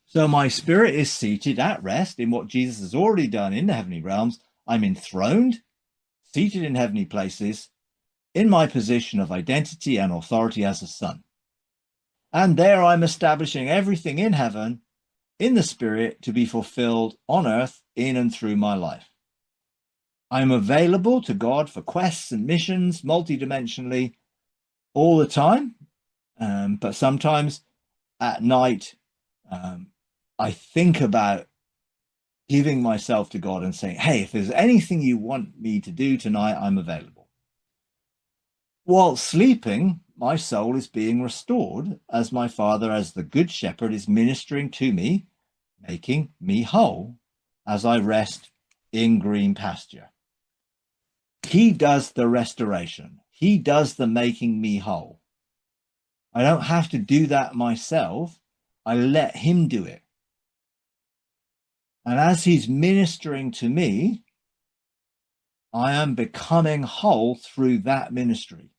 So my spirit is seated at rest in what Jesus has already done in the heavenly realms. I'm enthroned, seated in heavenly places, in my position of identity and authority as a son. And there I'm establishing everything in heaven, in the spirit, to be fulfilled on earth in and through my life. I'm available to God for quests and missions multidimensionally all the time, but sometimes at night, I think about giving myself to God and saying, hey, if there's anything you want me to do tonight, I'm available. While sleeping, my soul is being restored as my Father, as the Good Shepherd, is ministering to me, making me whole as I rest in green pasture. He does the restoration. He does the making me whole. I don't have to do that myself. I let him do it. And as he's ministering to me, I am becoming whole through that ministry.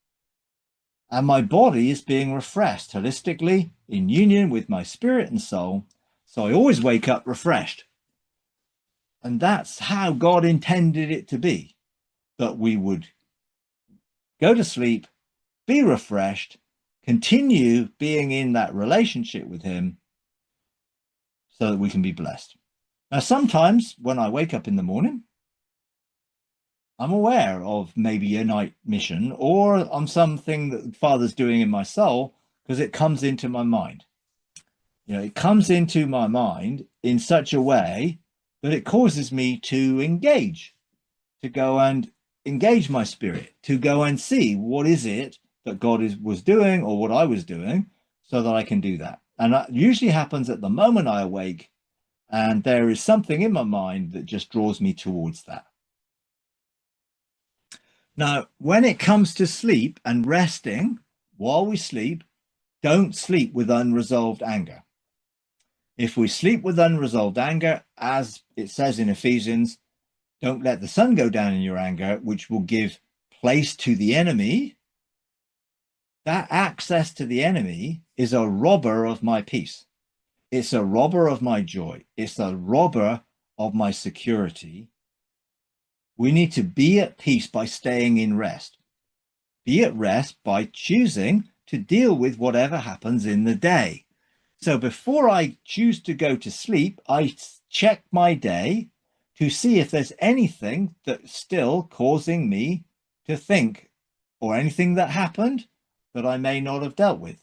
And my body is being refreshed holistically in union with my spirit and soul. So I always wake up refreshed. And that's how God intended it to be, that we would go to sleep, be refreshed, continue being in that relationship with him so that we can be blessed. Now, sometimes when I wake up in the morning, I'm aware of maybe a night mission or on something that the Father's doing in my soul, because it comes into my mind. It comes into my mind in such a way that it causes me to engage, to go and engage my spirit, to go and see what is it that God was doing or what I was doing so that I can do that. And that usually happens at the moment I awake, and there is something in my mind that just draws me towards that. Now, when it comes to sleep and resting while we sleep, don't sleep with unresolved anger. If we sleep with unresolved anger, as it says in Ephesians, don't let the sun go down in your anger, which will give place to the enemy. That access to the enemy is a robber of my peace. It's a robber of my joy. It's a robber of my security. We need to be at peace by staying in rest. Be at rest by choosing to deal with whatever happens in the day. So before I choose to go to sleep, I check my day to see if there's anything that's still causing me to think, or anything that happened that I may not have dealt with.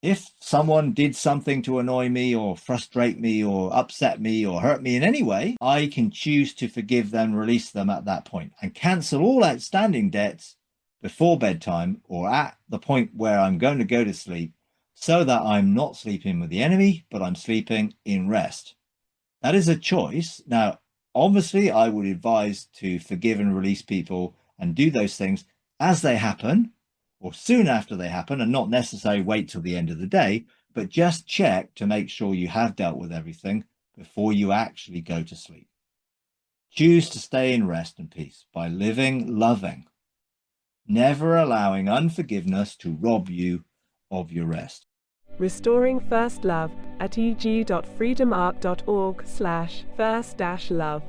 If someone did something to annoy me or frustrate me or upset me or hurt me in any way, I can choose to forgive them, release them at that point, and cancel all outstanding debts before bedtime or at the point where I'm going to go to sleep, so that I'm not sleeping with the enemy, but I'm sleeping in rest. That is a choice. Now, obviously, I would advise to forgive and release people and do those things as they happen or soon after they happen, and not necessarily wait till the end of the day, but just check to make sure you have dealt with everything before you actually go to sleep. Choose to stay in rest and peace by living loving, never allowing unforgiveness to rob you of your rest. Restoring First Love at eg.freedomark.org/first-love